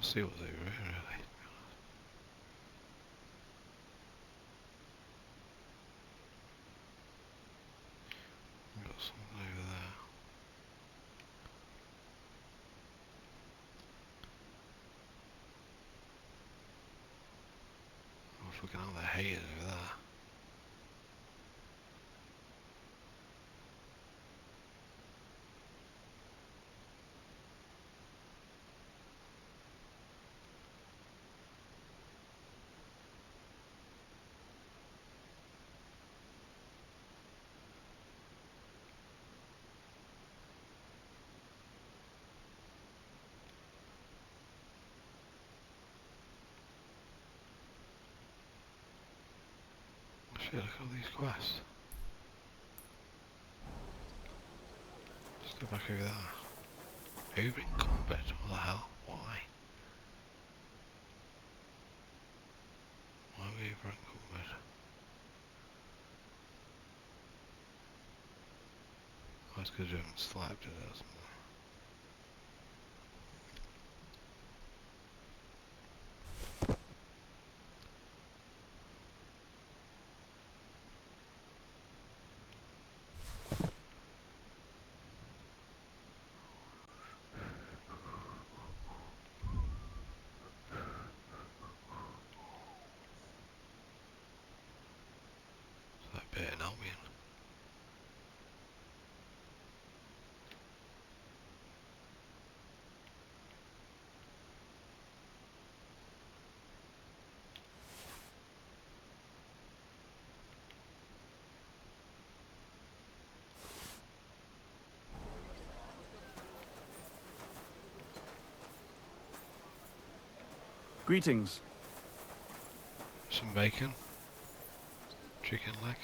see what's over here really. We've got something over there. Oh, if we can have the haters over there. Shit, look at all these quests. Let's go back over there. Over in combat, what the hell? Why? Why are we over in combat? Oh, it's because we haven't slapped it or something. That bit in Albion. Greetings. Some bacon. Chicken leg.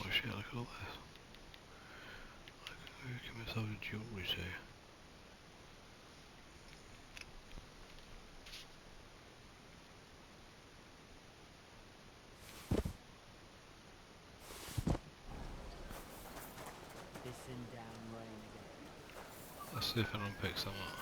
Oh shit, look at all this. I can get myself a jewellery too. Pissing down rain again. Let's see if anyone picks them up.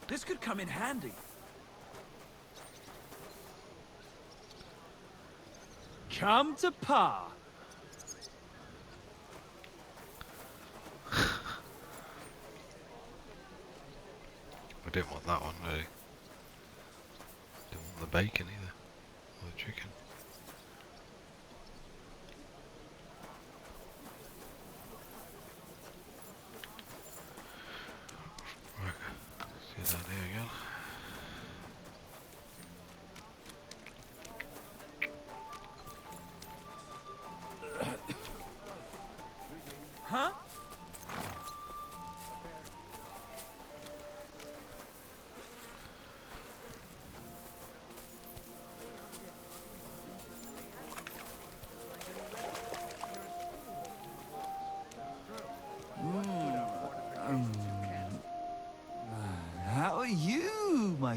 This could come in handy. Come to Pa. I didn't want that one really. Didn't want the bacon either. Or the chicken. Right, let's get down here again. Huh?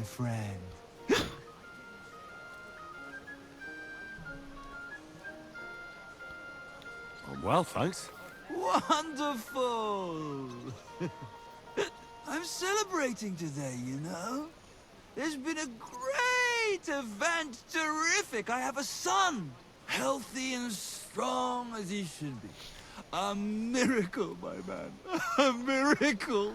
friend. I'm well, thanks. Wonderful! I'm celebrating today, you know. There's been a great event, terrific. I have a son, healthy and strong as he should be. A miracle, my man. A miracle.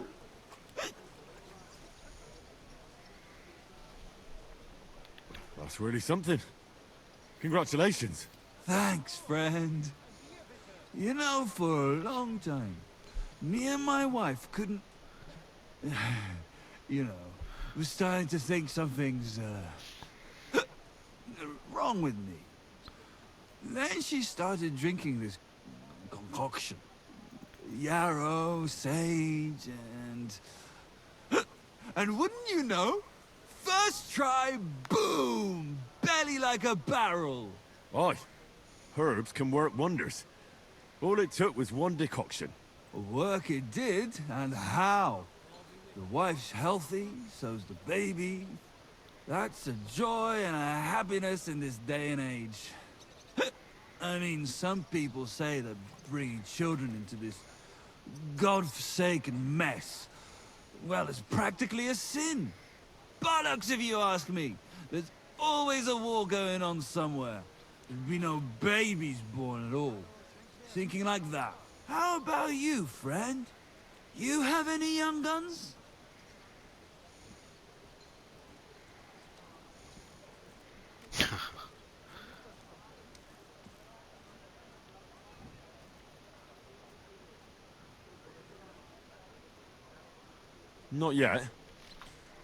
That's really something. Congratulations. Thanks, friend. You know, for a long time, me and my wife couldn't... you know, was starting to think something's, wrong with me. Then she started drinking this concoction. Yarrow, sage, and... and wouldn't you know? First try, boom! Belly like a barrel. Aye. Herbs can work wonders. All it took was one decoction. Work it did, and how? The wife's healthy, so's the baby. That's a joy and a happiness in this day and age. I mean, some people say that bringing children into this godforsaken mess, well, it's practically a sin. Bollocks, if you ask me. There's always a war going on somewhere. There'd be no babies born at all. Thinking like that. How about you, friend? You have any young guns? Not yet.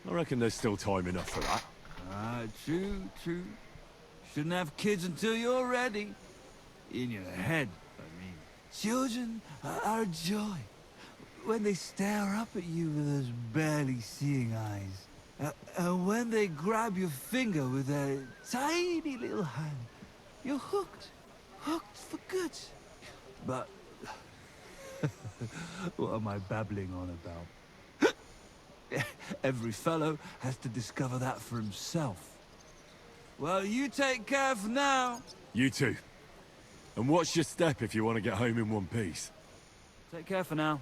I reckon there's still time enough for that. Ah, true, true. Shouldn't have kids until you're ready. In your head, I mean. Children are a joy. When they stare up at you with those barely seeing eyes. And when they grab your finger with their tiny little hand. You're hooked. Hooked for good. But... what am I babbling on about? Every fellow has to discover that for himself. Well, you take care for now. You too. And watch your step if you want to get home in one piece. Take care for now.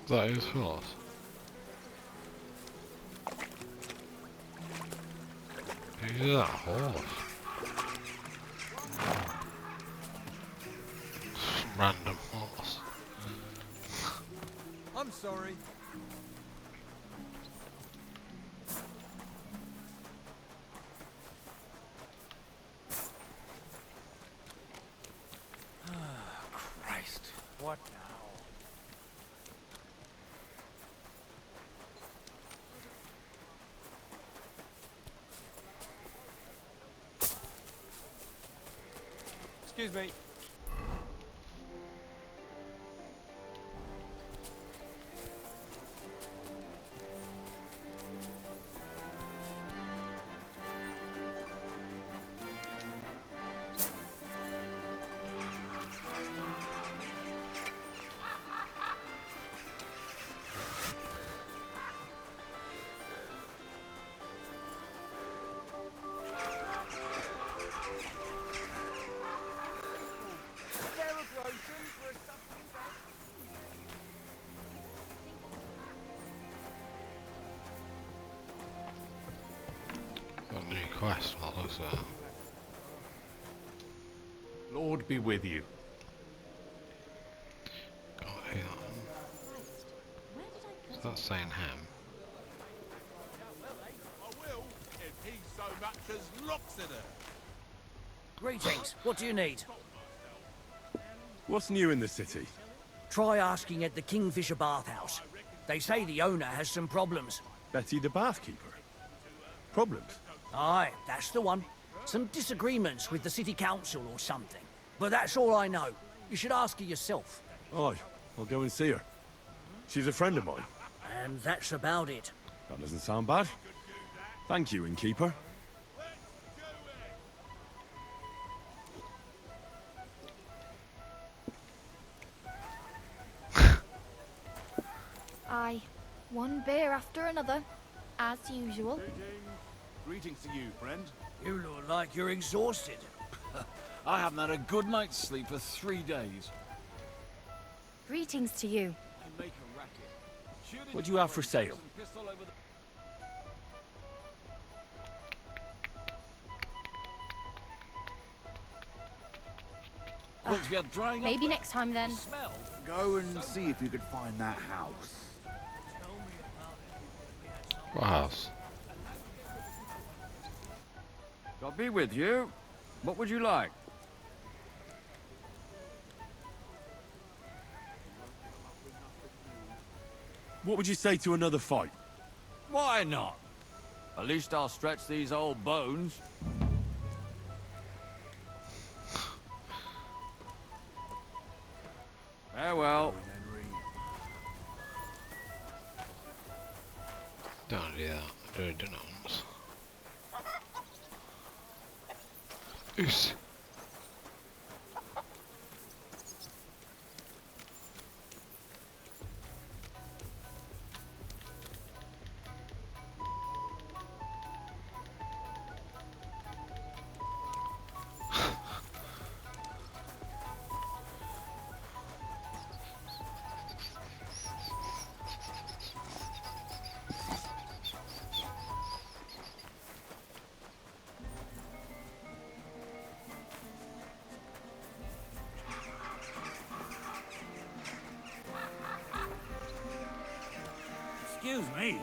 That is horse. Who's that horse? Some random horse. I'm sorry. Christ, what now? Excuse me. Got a new quest, what looks like. Lord be with you. Got here. Is that saying ham? I will, if he so much as looks at her. Greetings. What do you need? What's new in the city? Try asking at the Kingfisher Bathhouse. They say the owner has some problems. Betty the bathkeeper? Problems? Aye, that's the one. Some disagreements with the city council or something. But that's all I know. You should ask her yourself. Aye, I'll go and see her. She's a friend of mine. And that's about it. That doesn't sound bad. Thank you, innkeeper. beer after another, as usual. Greetings to you, friend. You look like you're exhausted. I haven't had a good night's sleep for 3 days. Greetings to you. They make a racket. What do you have for sale? Looks we are drying up. Maybe next time then. Smell. Go and see if you could find that house. What house? I'll be with you. What would you like? What would you say to another fight? Why not? At least I'll stretch these old bones. Farewell. Don't do that. I've already done it once. Oos. Excuse me.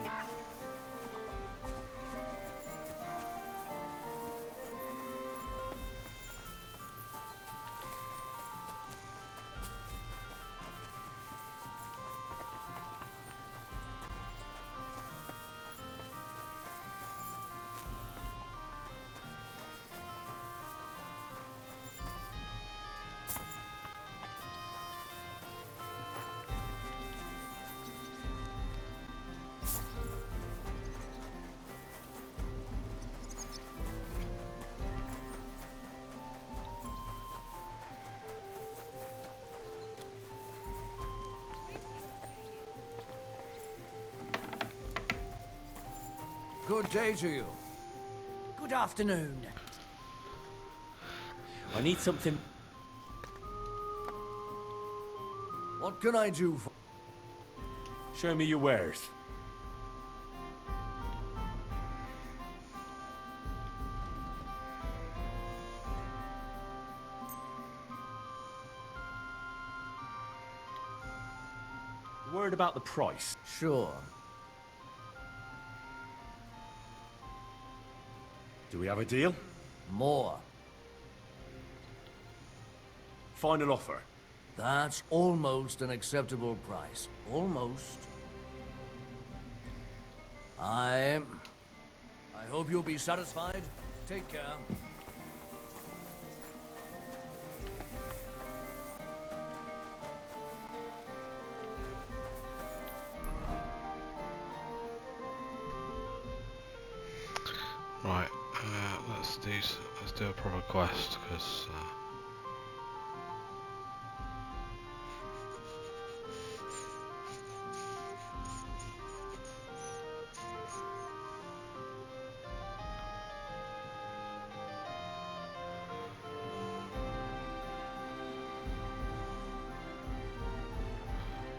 Good day to you. Good afternoon. I need something. What can I do for... Show me your wares. Word about the price. Sure. Do we have a deal? More. Final offer. That's almost an acceptable price. Almost. I hope you'll be satisfied. Take care. Right, let's do a proper quest, because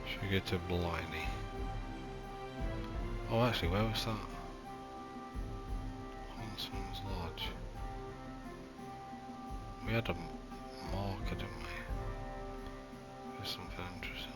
should we go to Bliney? Oh, actually, where was that? Huntsman's Lodge. We had a marker, didn't we? There's something interesting.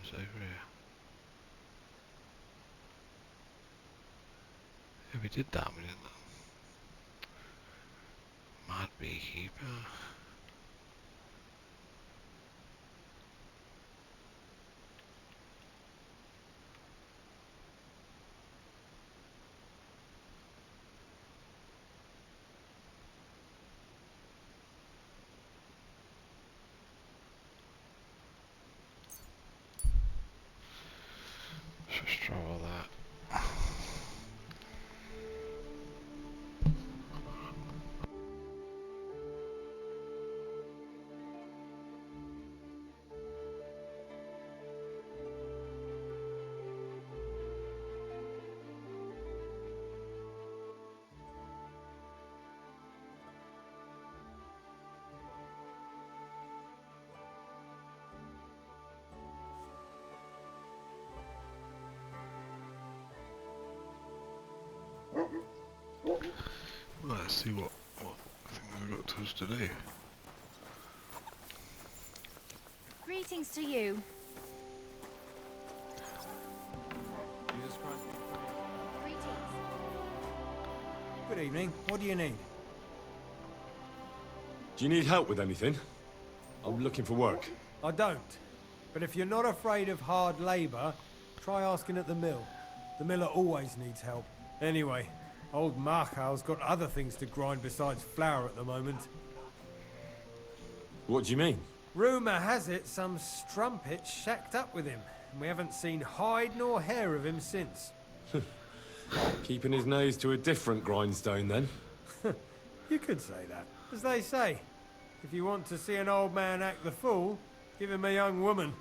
It's over here. Yeah, we did that, we didn't. Mad beekeeper. let's see what things we got to us today. Greetings to you. Jesus Christ. Greetings. Good evening. What do you need? Do you need help with anything? I'm looking for work. I don't. But if you're not afraid of hard labour, try asking at the mill. The miller always needs help. Anyway, old Markow's got other things to grind besides flour at the moment. What do you mean? Rumour has it some strumpet shacked up with him, and we haven't seen hide nor hair of him since. Keeping his nose to a different grindstone, then? You could say that. As they say, if you want to see an old man act the fool, give him a young woman.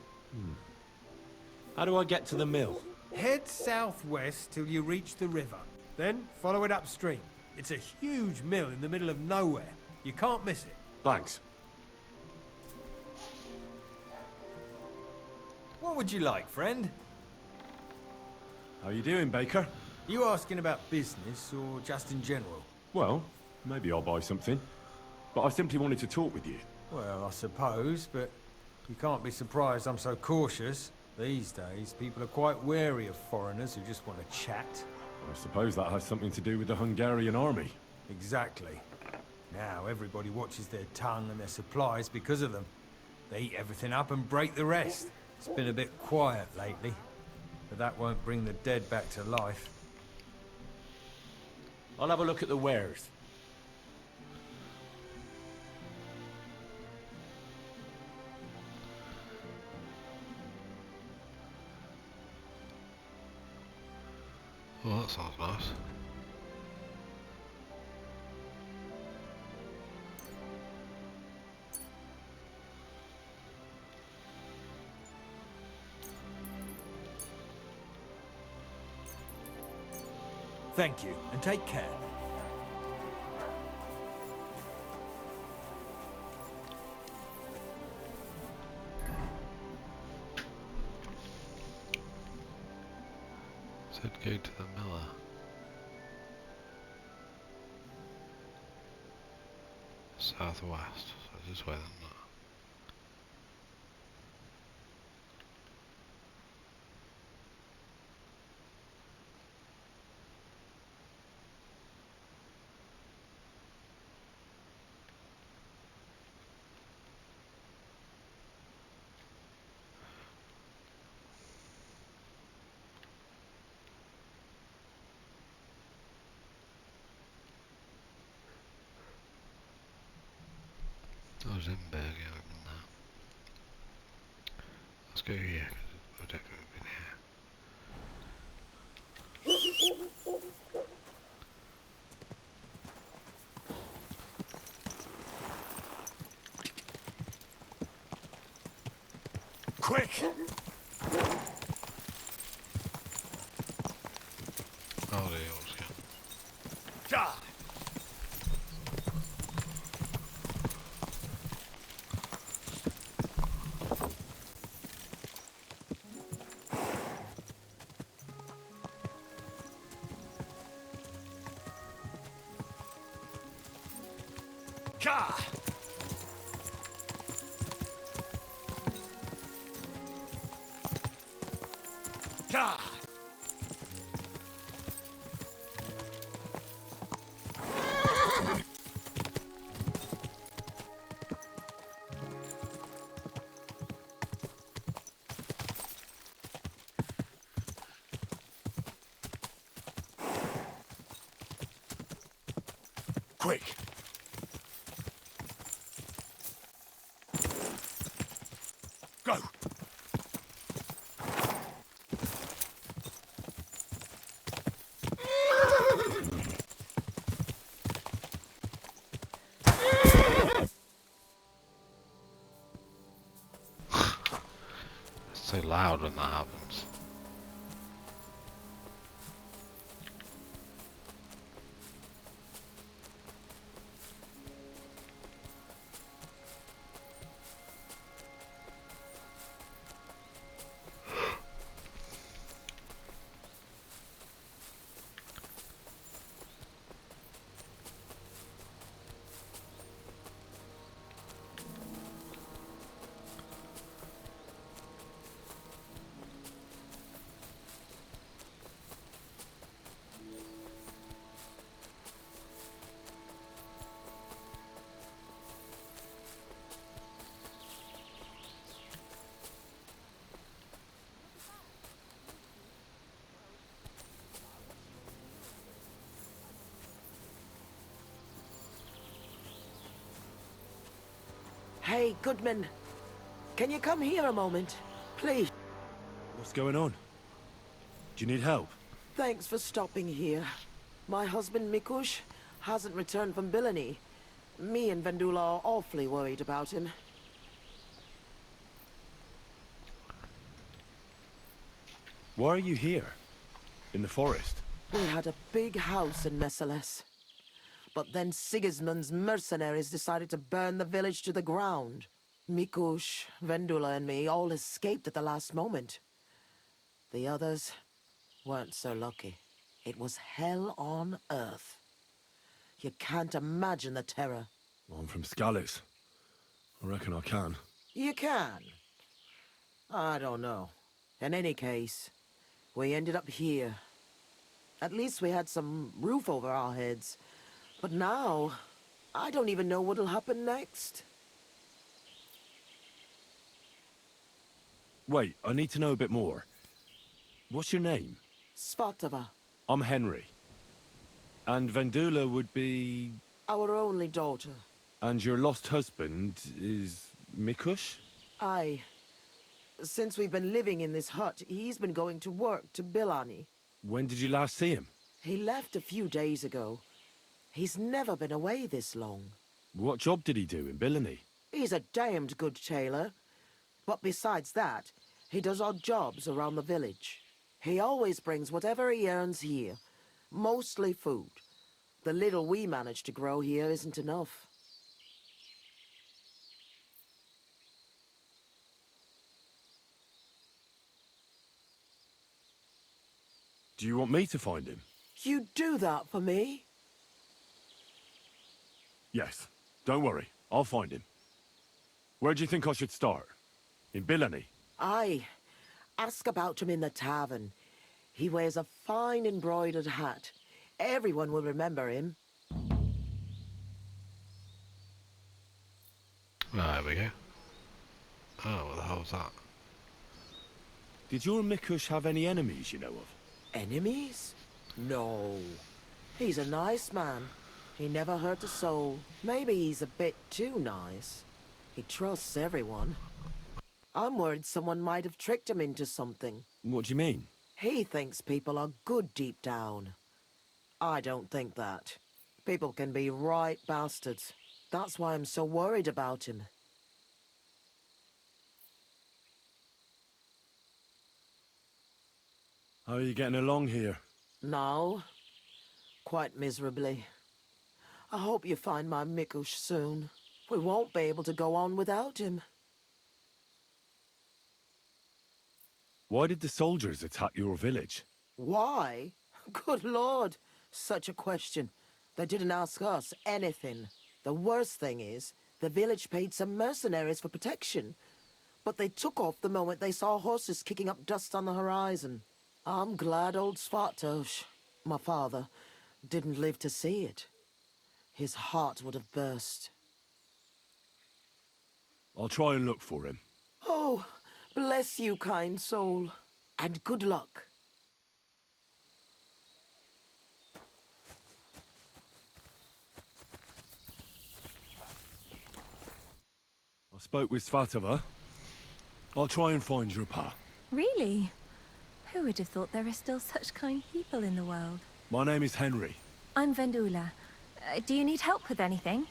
How do I get to the mill? Head southwest till you reach the river. Then follow it upstream. It's a huge mill in the middle of nowhere. You can't miss it. Thanks. What would you like, friend? How you doing, Baker? You asking about business or just in general? Well, maybe I'll buy something. But I simply wanted to talk with you. Well, I suppose, but you can't be surprised I'm so cautious. These days, people are quite wary of foreigners who just want to chat. I suppose that has something to do with the Hungarian army. Exactly. Now everybody watches their tongue and their supplies because of them. They eat everything up and break the rest. It's been a bit quiet lately, but that won't bring the dead back to life. I'll have a look at the wares. Well, that sounds nice. Thank you, and take care. Said go to the miller. Southwest, so this way then. Oh, Zimberg, yeah, I've been there. Let's go here, because I don't think we've been here. Quick! Oh, they always can. Ja! Ja! Ja! Quick! Go! It's so loud when that happens. Hey, Goodman. Can you come here a moment? Please. What's going on? Do you need help? Thanks for stopping here. My husband, Mikush, hasn't returned from Billany. Me and Vendula are awfully worried about him. Why are you here? In the forest? We had a big house in Messales. But then Sigismund's mercenaries decided to burn the village to the ground. Mikush, Vendula and me all escaped at the last moment. The others weren't so lucky. It was hell on earth. You can't imagine the terror. I'm from Scallis. I reckon I can. You can? I don't know. In any case, we ended up here. At least we had some roof over our heads. But now, I don't even know what'll happen next. Wait, I need to know a bit more. What's your name? Svatava, I'm Henry. And Vendula would be... our only daughter. And your lost husband is... Mikush? Aye. Since we've been living in this hut, he's been going to work to Billany. When did you last see him? He left a few days ago. He's never been away this long. What job did he do in Billany? He's a damned good tailor. But besides that, he does odd jobs around the village. He always brings whatever he earns here. Mostly food. The little we manage to grow here isn't enough. Do you want me to find him? You do that for me? Yes. Don't worry. I'll find him. Where do you think I should start? In Billany? Aye. Ask about him in the tavern. He wears a fine embroidered hat. Everyone will remember him. There we go. Oh, what the hell's that? Did your Mikush have any enemies you know of? Enemies? No. He's a nice man. He never hurt a soul. Maybe he's a bit too nice. He trusts everyone. I'm worried someone might have tricked him into something. What do you mean? He thinks people are good deep down. I don't think that. People can be right bastards. That's why I'm so worried about him. How are you getting along here? Now, quite miserably. I hope you find my Mikush soon. We won't be able to go on without him. Why did the soldiers attack your village? Why? Good Lord, such a question. They didn't ask us anything. The worst thing is, the village paid some mercenaries for protection. But they took off the moment they saw horses kicking up dust on the horizon. I'm glad old Svartosh, my father, didn't live to see it. His heart would have burst. I'll try and look for him. Oh, bless you, kind soul. And good luck. I spoke with Svatova. I'll try and find your pa. Really? Who would have thought there are still such kind people in the world? My name is Henry. I'm Vendula. Do you need help with anything?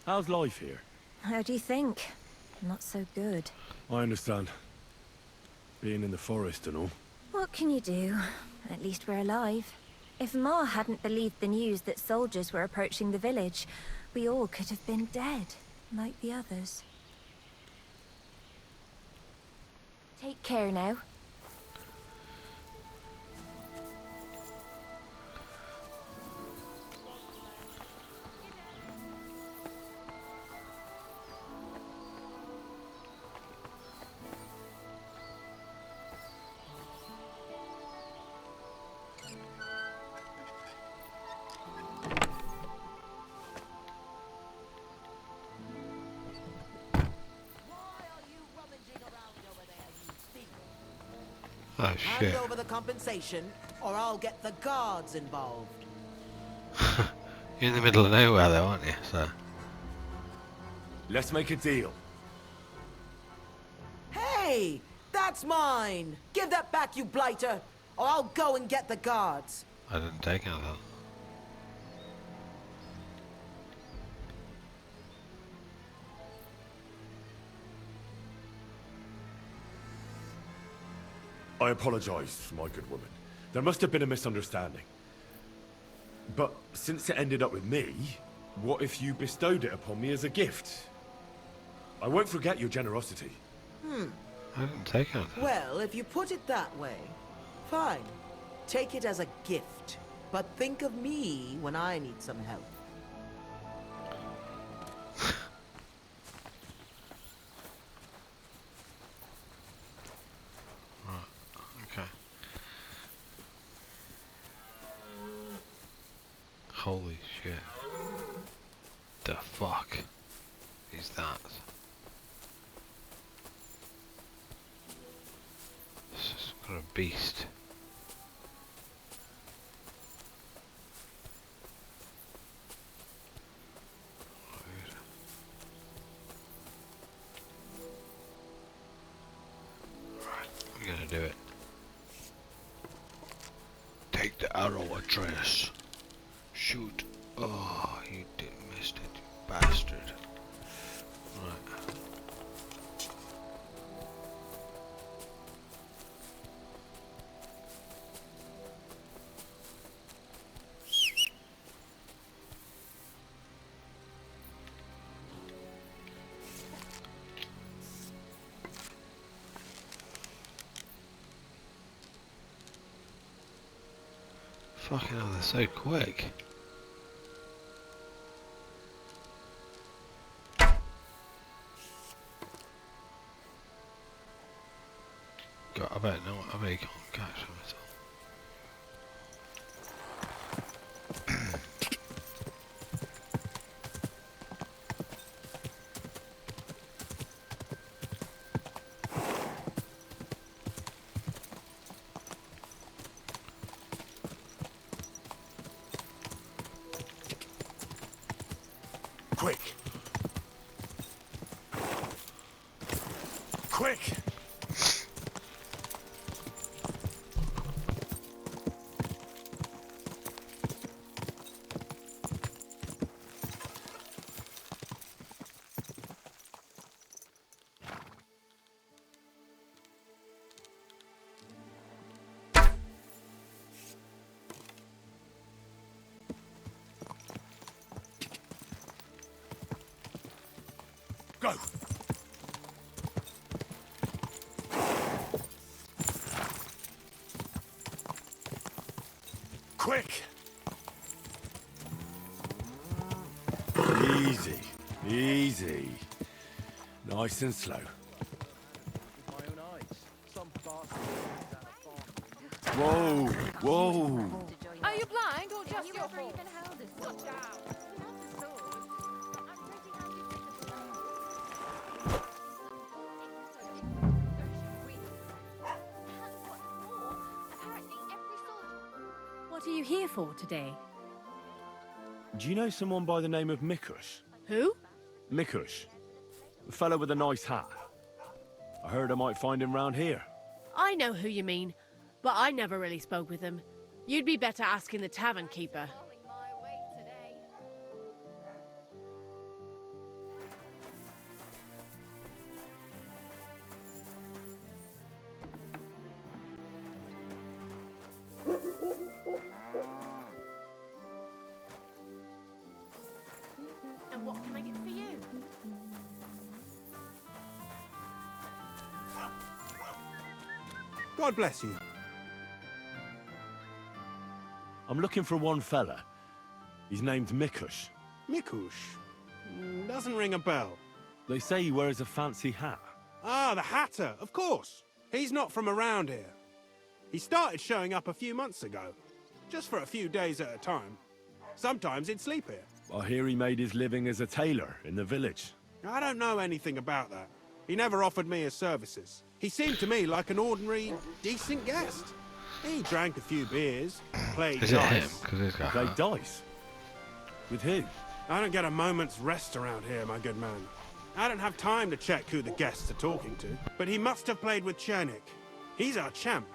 How's life here? How do you think? Not so good. I understand. Being in the forest and all. What can you do? At least we're alive. If Ma hadn't believed the news that soldiers were approaching the village, we all could have been dead, like the others. Take care now. Oh shit. Hand over the compensation, or I'll get the guards involved. You're in the middle of nowhere though, aren't you? So. Let's make a deal. Hey, that's mine. Give that back, you blighter, or I'll go and get the guards. I didn't take any of that. I apologize, my good woman. There must have been a misunderstanding. But since it ended up with me, what if you bestowed it upon me as a gift? I won't forget your generosity. I didn't take any of that. Well, if you put it that way, fine. Take it as a gift. But think of me when I need some help. Okay. Holy shit. The fuck is that? This is kind of beast. Right, I'm gonna do it. Take the arrow, Atreus. Shoot. Oh, you did missed it, you bastard. Right. Fucking hell, they're so quick. God, I bet no, I bet you can't catch them at all. Quick! Quick! Go! Quick! Easy, easy. Nice and slow. Whoa, whoa. Are you blind or just your fault? Look down. What are you here for today? Do you know someone by the name of Mikush? Who? Mikush. The fellow with a nice hat. I heard I might find him round here. I know who you mean, but I never really spoke with him. You'd be better asking the tavern keeper. And what can I get for you? God bless you. I'm looking for one fella. He's named Mikush. Mikush? Doesn't ring a bell. They say he wears a fancy hat. Ah, the Hatter, of course. He's not from around here. He started showing up a few months ago. Just for a few days at a time. Sometimes he'd sleep here. I hear he made his living as a tailor in the village. I don't know anything about that. He never offered me his services. He seemed to me like an ordinary, decent guest. He drank a few beers, played Is it him? dice. Because he's got Played dice. With who? I don't get a moment's rest around here, my good man. I don't have time to check who the guests are talking to, but he must have played with Chernik. He's our champ.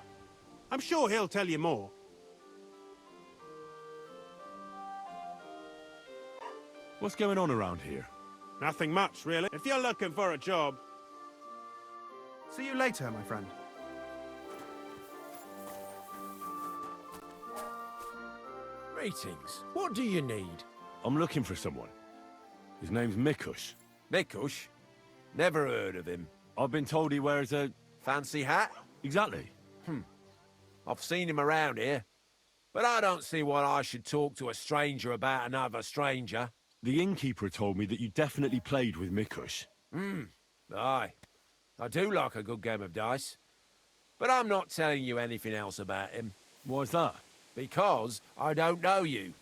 I'm sure he'll tell you more. What's going on around here? Nothing much, really. If you're looking for a job... See you later, my friend. Greetings. What do you need? I'm looking for someone. His name's Mikush. Mikush? Never heard of him. I've been told he wears a... Fancy hat? Exactly. I've seen him around here. But I don't see why I should talk to a stranger about another stranger. The innkeeper told me that you definitely played with Mikush. Aye. I do like a good game of dice. But I'm not telling you anything else about him. Why's that? Because I don't know you.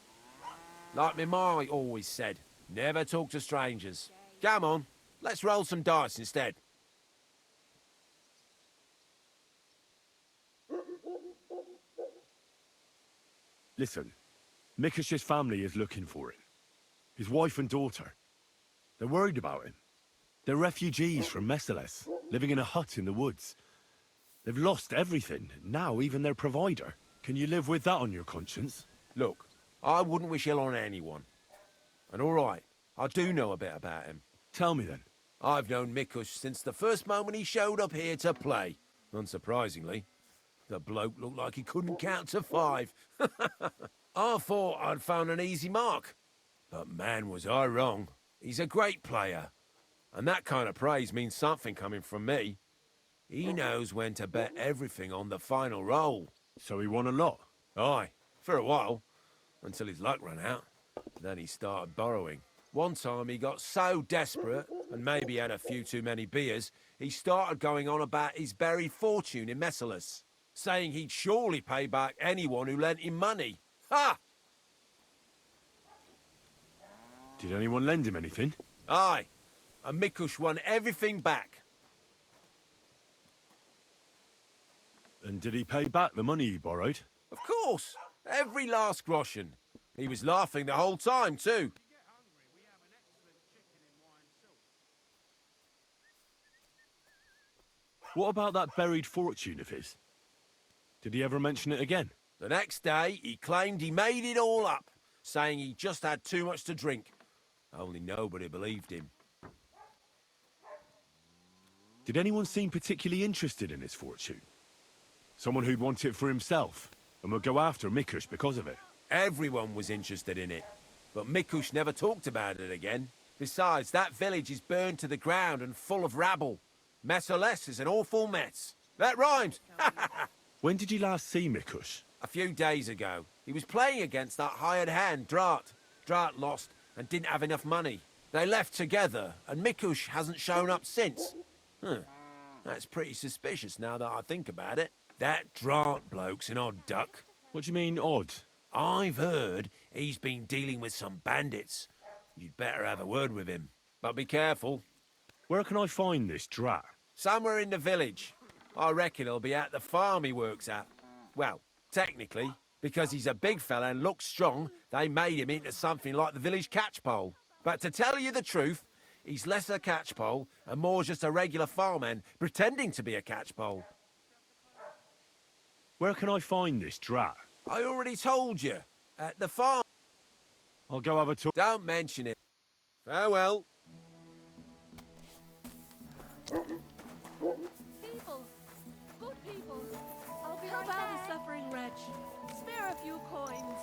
Like me ma always said, never talk to strangers. Come on, let's roll some dice instead. Listen, Mikush's family is looking for him. His wife and daughter. They're worried about him. They're refugees from Messales, living in a hut in the woods. They've lost everything, now even their provider. Can you live with that on your conscience? Look, I wouldn't wish ill on anyone. And all right, I do know a bit about him. Tell me then. I've known Mikush since the first moment he showed up here to play. Unsurprisingly, the bloke looked like he couldn't count to 5. I thought I'd found an easy mark. But man, was I wrong. He's a great player. And that kind of praise means something coming from me. He knows when to bet everything on the final roll. So he won a lot? Aye, for a while. Until his luck ran out. Then he started borrowing. One time he got so desperate, and maybe had a few too many beers, he started going on about his buried fortune in Messales, saying he'd surely pay back anyone who lent him money. Ha! Did anyone lend him anything? Aye, and Mikush won everything back. And did he pay back the money he borrowed? Of course, every last groschen. He was laughing the whole time, too. What about that buried fortune of his? Did he ever mention it again? The next day, he claimed he made it all up, saying he just had too much to drink. Only nobody believed him. Did anyone seem particularly interested in his fortune? Someone who'd want it for himself, and would go after Mikush because of it? Everyone was interested in it, but Mikush never talked about it again. Besides, that village is burned to the ground and full of rabble. Messales is an awful mess. That rhymes! When did you last see Mikush? A few days ago. He was playing against that hired hand, Drat. Drat lost and didn't have enough money. They left together, and Mikush hasn't shown up since. That's pretty suspicious now that I think about it. That Drat bloke's an odd duck. What do you mean, odd? I've heard he's been dealing with some bandits. You'd better have a word with him. But be careful. Where can I find this Drat? Somewhere in the village. I reckon he'll be at the farm he works at. Well, technically, because he's a big fella and looks strong, they made him into something like the village catchpole. But to tell you the truth, he's less a catchpole and more just a regular farmhand pretending to be a catchpole. Where can I find this Drat? I already told you. At the farm. I'll go have a talk. Don't mention it. Farewell. People! Good people! I'll be right back. The suffering wretch. Spare a few coins.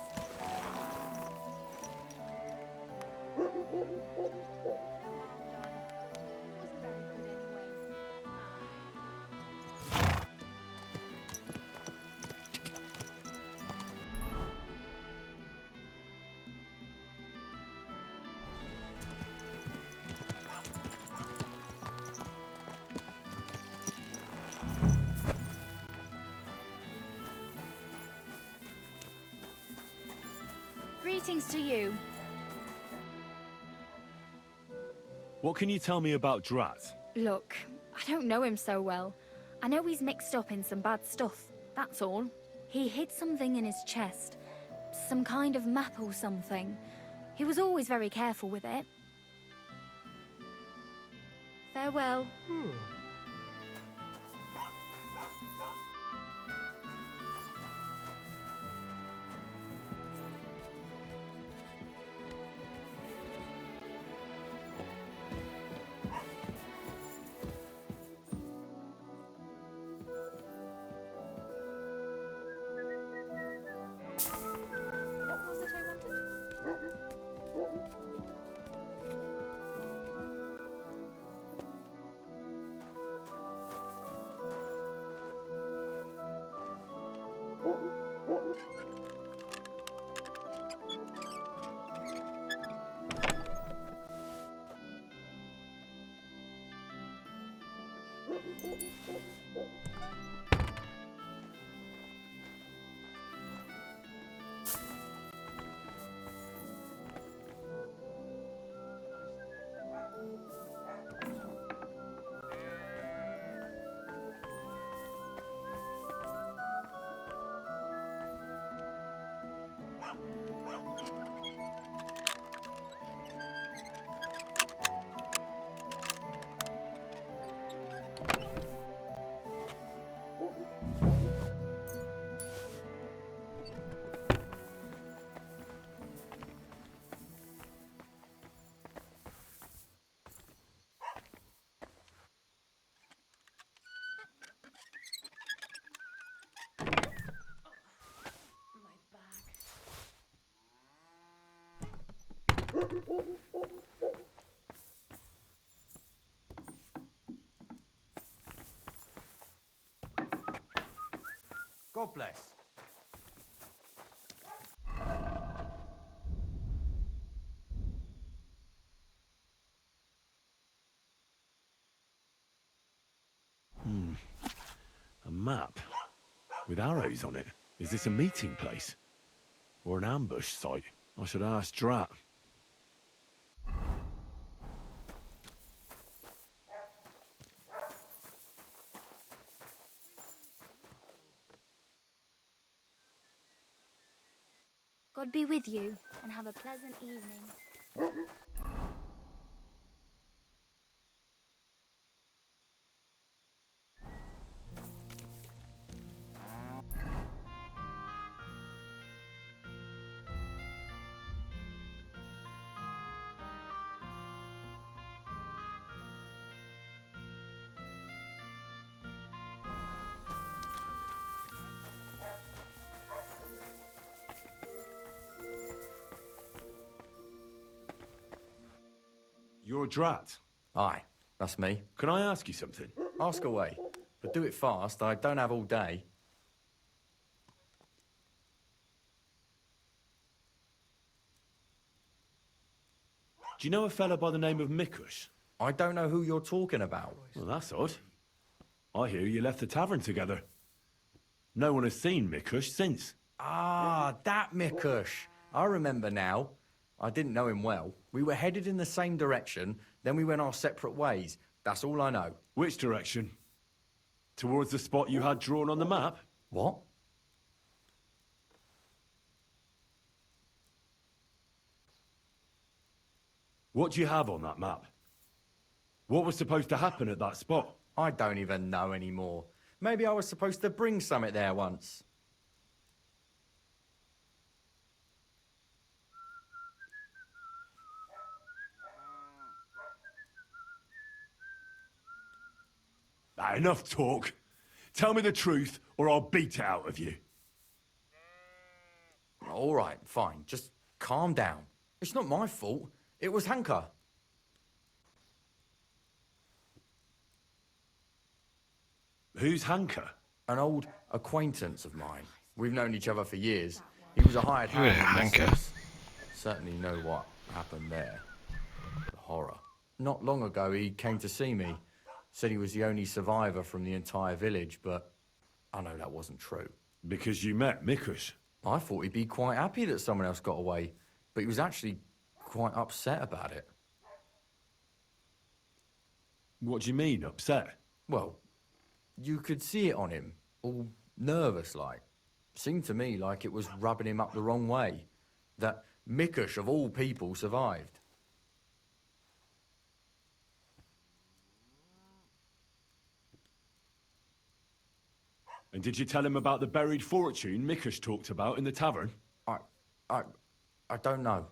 Greetings to you. What can you tell me about Drat? Look, I don't know him so well. I know he's mixed up in some bad stuff, that's all. He hid something in his chest. Some kind of map or something. He was always very careful with it. Farewell. What was it I wanted? God bless. A map with arrows on it. Is this a meeting place? Or an ambush site? I should ask Drat. God be with you, and have a pleasant evening. You're Drat. Aye, that's me. Can I ask you something? Ask away, but do it fast. I don't have all day. Do you know a fella by the name of Mikush? I don't know who you're talking about. Well, that's odd. I hear you left the tavern together. No one has seen Mikush since. Ah, that Mikush. I remember now. I didn't know him well. We were headed in the same direction, then we went our separate ways. That's all I know. Which direction? Towards the spot you had drawn on the map? What? What do you have on that map? What was supposed to happen at that spot? I don't even know anymore. Maybe I was supposed to bring something there once. Enough talk. Tell me the truth, or I'll beat it out of you. All right, fine. Just calm down. It's not my fault. It was Hanker. Who's Hanker? An old acquaintance of mine. We've known each other for years. He was a hired hand. Hanker. Certainly know what happened there. The horror. Not long ago, he came to see me. Said he was the only survivor from the entire village, but I know that wasn't true. Because you met Mikush? I thought he'd be quite happy that someone else got away, but he was actually quite upset about it. What do you mean, upset? Well, you could see it on him, all nervous like. Seemed to me like it was rubbing him up the wrong way. That Mikush, of all people, survived. And did you tell him about the buried fortune Mikush talked about in the tavern? I don't know.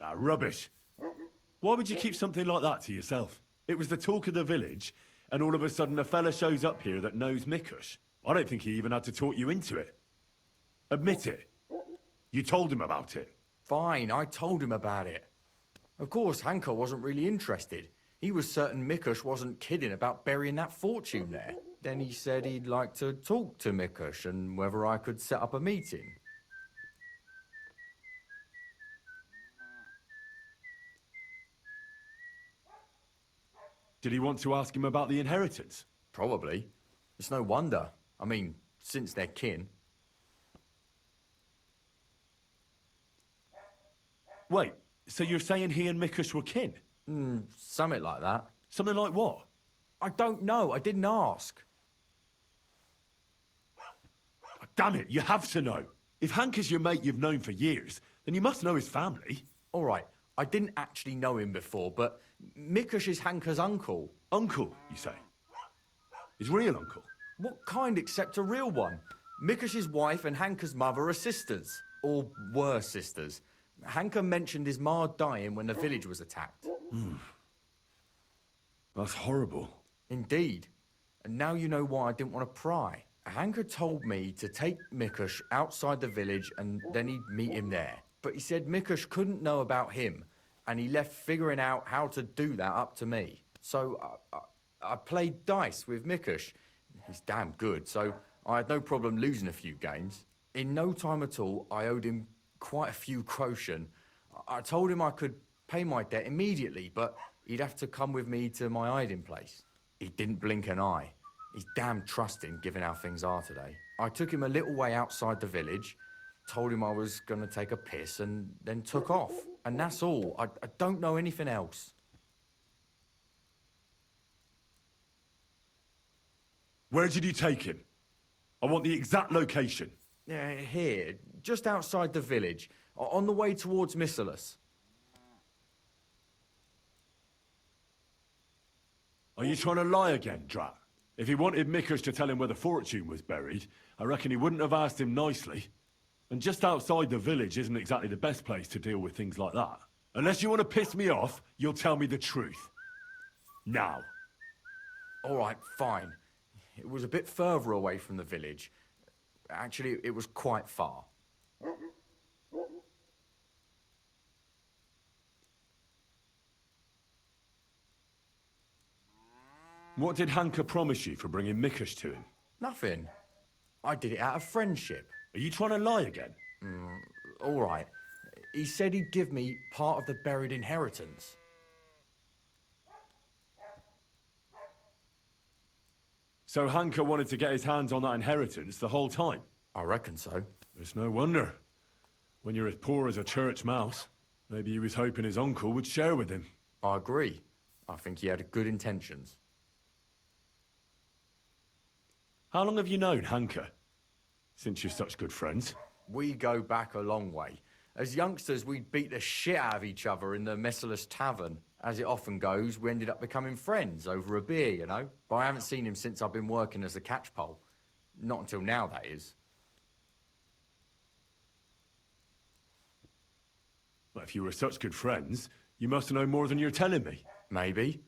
Ah, rubbish. Why would you keep something like that to yourself? It was the talk of the village, and all of a sudden a fella shows up here that knows Mikush. I don't think he even had to talk you into it. Admit it. You told him about it. Fine, I told him about it. Of course, Hanka wasn't really interested. He was certain Mikush wasn't kidding about burying that fortune there. Then he said he'd like to talk to Mikush and whether I could set up a meeting. Did he want to ask him about the inheritance? Probably. It's no wonder. I mean, since they're kin. Wait, so you're saying he and Mikush were kin? Something like that. Something like what? I don't know. I didn't ask. Damn it, you have to know. If Hank is your mate you've known for years, then you must know his family. All right, I didn't actually know him before, but Mikush is Hanka's uncle. Uncle, you say? His real uncle? What kind except a real one? Mikush's wife and Hanka's mother are sisters. Or were sisters. Hanka mentioned his ma dying when the village was attacked. That's horrible. Indeed. And now you know why I didn't want to pry. Hanka told me to take Mikush outside the village and then he'd meet him there. But he said Mikush couldn't know about him, and he left figuring out how to do that up to me. So I played dice with Mikush. He's damn good, so I had no problem losing a few games. In no time at all, I owed him quite a few quotient. I told him I could pay my debt immediately, but he'd have to come with me to my hiding place. He didn't blink an eye. He's damn trusting, given how things are today. I took him a little way outside the village, told him I was going to take a piss, and then took off. And that's all. I don't know anything else. Where did you take him? I want the exact location. Here, just outside the village, on the way towards Missalus. Are you trying to lie again, Drat? If he wanted Mikush to tell him where the fortune was buried, I reckon he wouldn't have asked him nicely. And just outside the village isn't exactly the best place to deal with things like that. Unless you want to piss me off, you'll tell me the truth. Now. All right, fine. It was a bit further away from the village. Actually, it was quite far. What did Hanka promise you for bringing Mikush to him? Nothing. I did it out of friendship. Are you trying to lie again? All right. He said he'd give me part of the buried inheritance. So Hanka wanted to get his hands on that inheritance the whole time? I reckon so. It's no wonder. When you're as poor as a church mouse, maybe he was hoping his uncle would share with him. I agree. I think he had good intentions. How long have you known Hanka? Since you're such good friends. We go back a long way. As youngsters, we'd beat the shit out of each other in the Messalus tavern. As it often goes, we ended up becoming friends over a beer, you know? But I haven't seen him since I've been working as a catchpole. Not until now, that is. Well, if you were such good friends, you must know more than you're telling me. Maybe.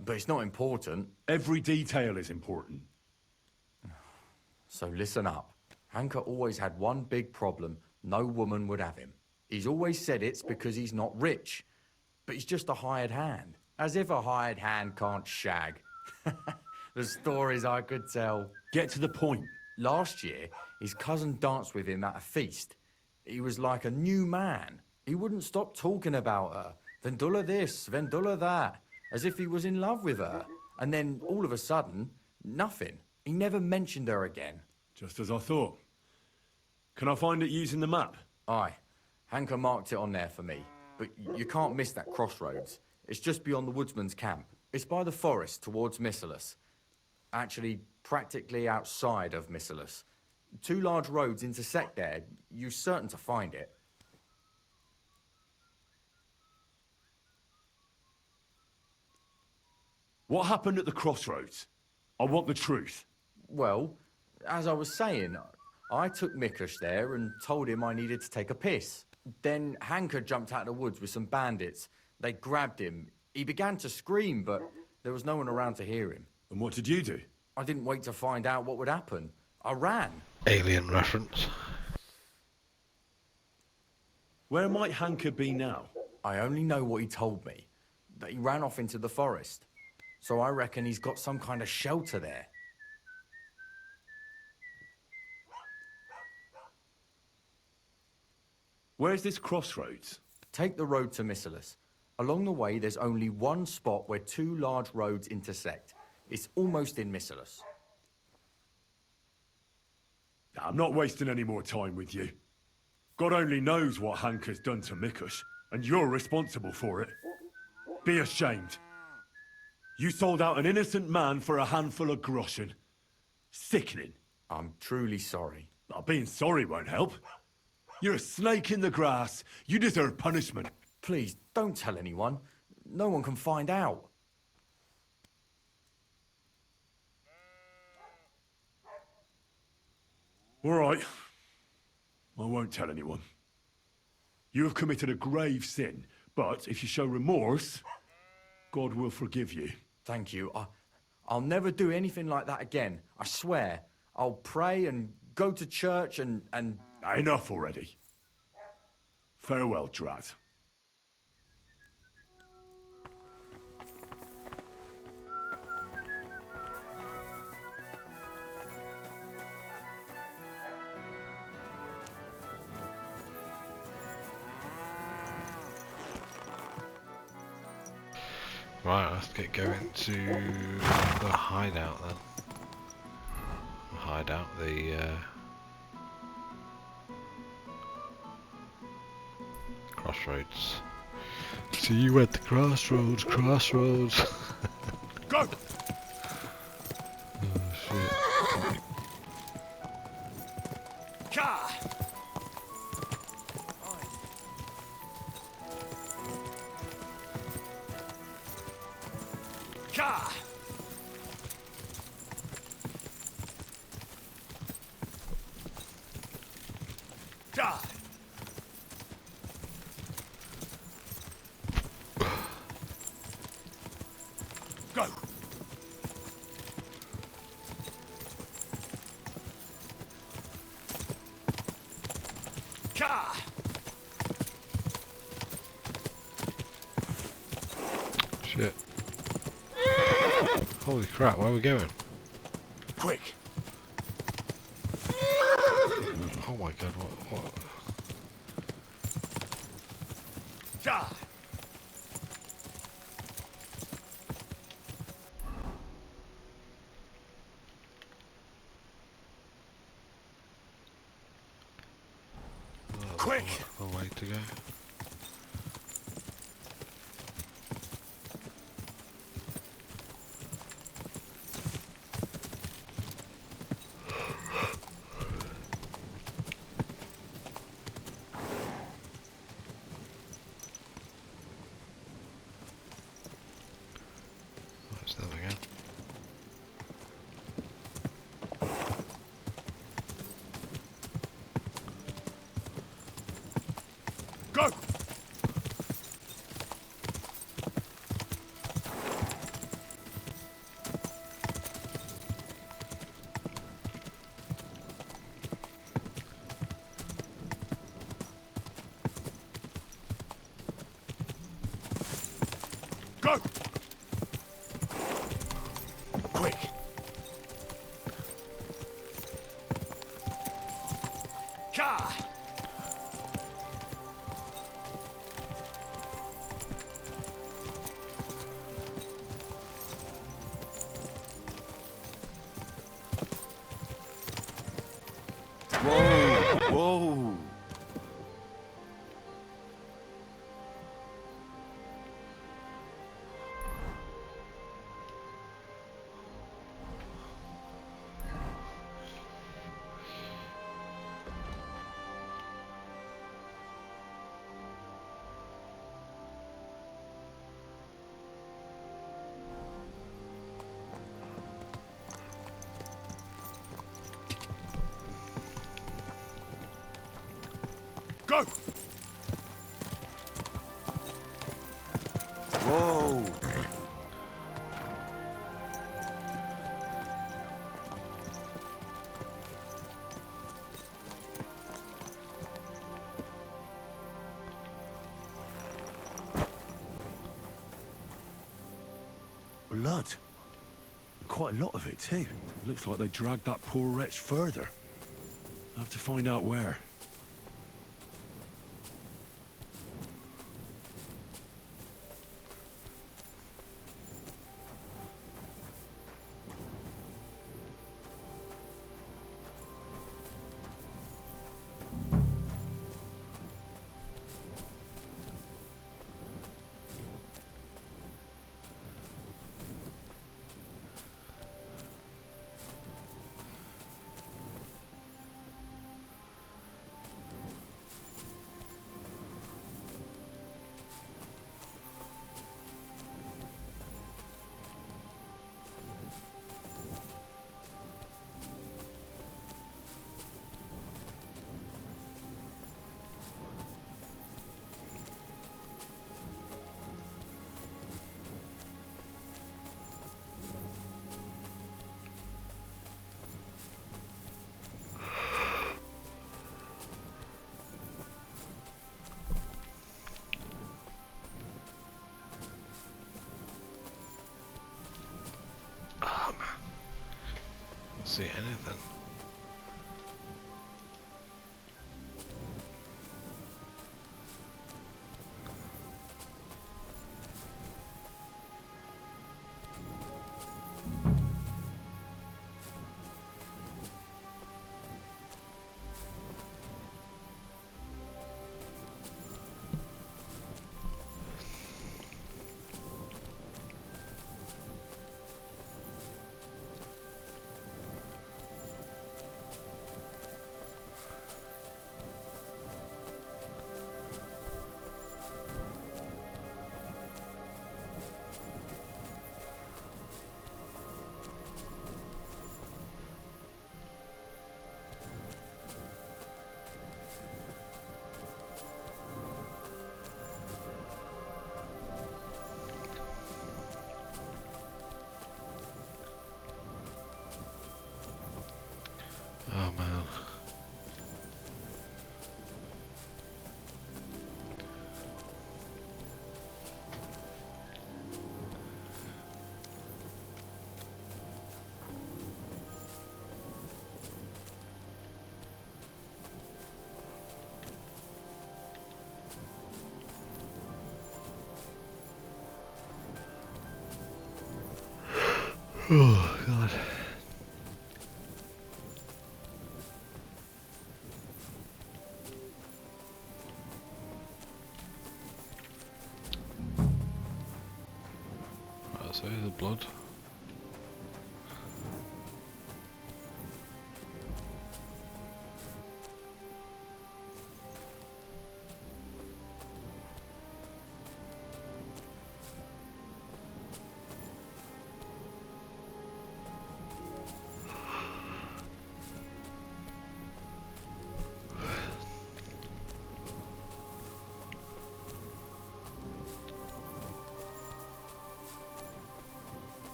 But it's not important. Every detail is important. So listen up. Hanka always had one big problem. No woman would have him. He's always said it's because he's not rich. But he's just a hired hand. As if a hired hand can't shag. The stories I could tell. Get to the point. Last year, his cousin danced with him at a feast. He was like a new man. He wouldn't stop talking about her. Vendula this, Vendula that. As if he was in love with her. And then, all of a sudden, nothing. He never mentioned her again. Just as I thought. Can I find it using the map? Aye. Hanka marked it on there for me. But you can't miss that crossroads. It's just beyond the woodsman's camp. It's by the forest towards Missalus. Actually, practically outside of Missalus. 2 large roads intersect there. You're certain to find it. What happened at the crossroads? I want the truth. Well, as I was saying, I took Mikush there and told him I needed to take a piss. Then Hanker jumped out of the woods with some bandits. They grabbed him. He began to scream, but there was no one around to hear him. And what did you do? I didn't wait to find out what would happen. I ran. Alien reference. Where might Hanker be now? I only know what he told me. That he ran off into the forest. So I reckon he's got some kind of shelter there. Where's this crossroads? Take the road to Missalus. Along the way, there's only one spot where 2 large roads intersect. It's almost in Missalus. I'm not wasting any more time with you. God only knows what Hanker's done to Mikush, and you're responsible for it. Be ashamed. You sold out an innocent man for a handful of groschen. Sickening. I'm truly sorry. Being sorry won't help. You're a snake in the grass. You deserve punishment. Please, don't tell anyone. No one can find out. All right. I won't tell anyone. You have committed a grave sin, but if you show remorse, God will forgive you. Thank you. I'll never do anything like that again. I swear. I'll pray and go to church and... Enough already. Farewell, Drat. Right, let's get going to the hideout then. Hideout, the crossroads. See you at the crossroads, crossroads. Go! Oh shit. Go! Shit. Holy crap, where are we going? Quick! Oh my god, what? Die! Quick! A way to go. What's that again? Go! Go! Quick! Go! Whoa! Blood. Quite a lot of it, too. Looks like they dragged that poor wretch further. I'll have to find out where. See anything? Oh man. Oh god. Right, so here's the blood.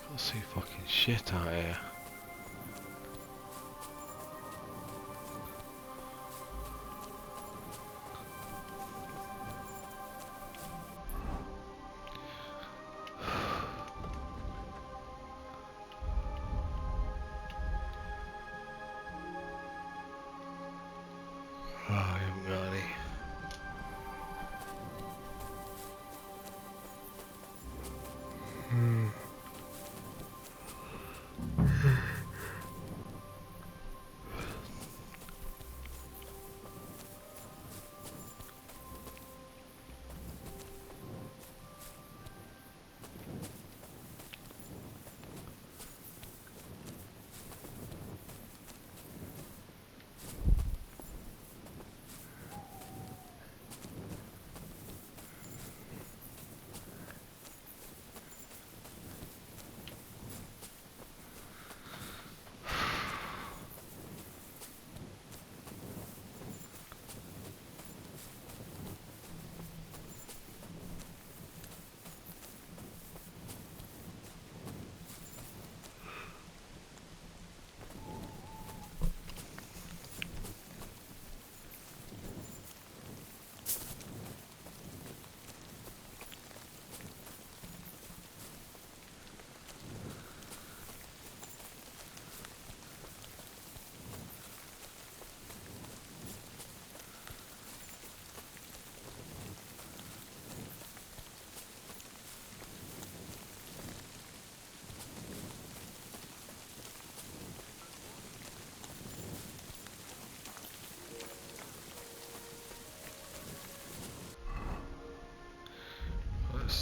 Can't see fucking shit out here. Oh, I haven't got any.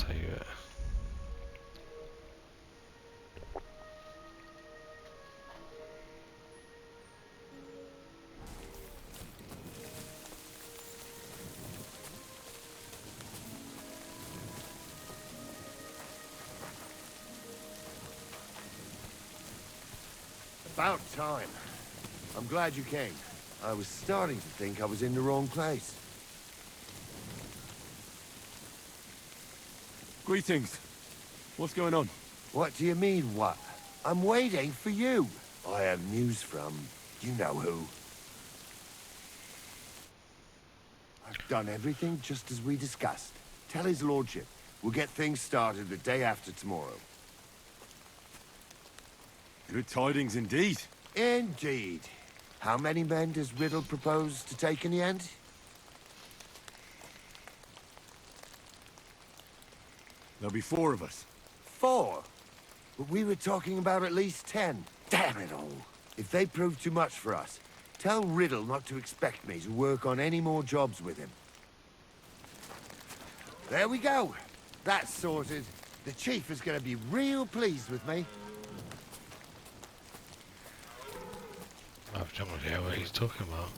save it. About time. I'm glad you came. I was starting to think I was in the wrong place. Greetings. What's going on? What do you mean, what? I'm waiting for you. I have news from you know who. I've done everything just as we discussed. Tell his lordship. We'll get things started the day after tomorrow. Good tidings indeed. Indeed. How many men does Riddle propose to take in the end? There'll be 4 of us. 4? But we were talking about at least 10. Damn it all. If they prove too much for us, tell Riddle not to expect me to work on any more jobs with him. There we go. That's sorted. The chief is going to be real pleased with me. I've no idea what he's talking about.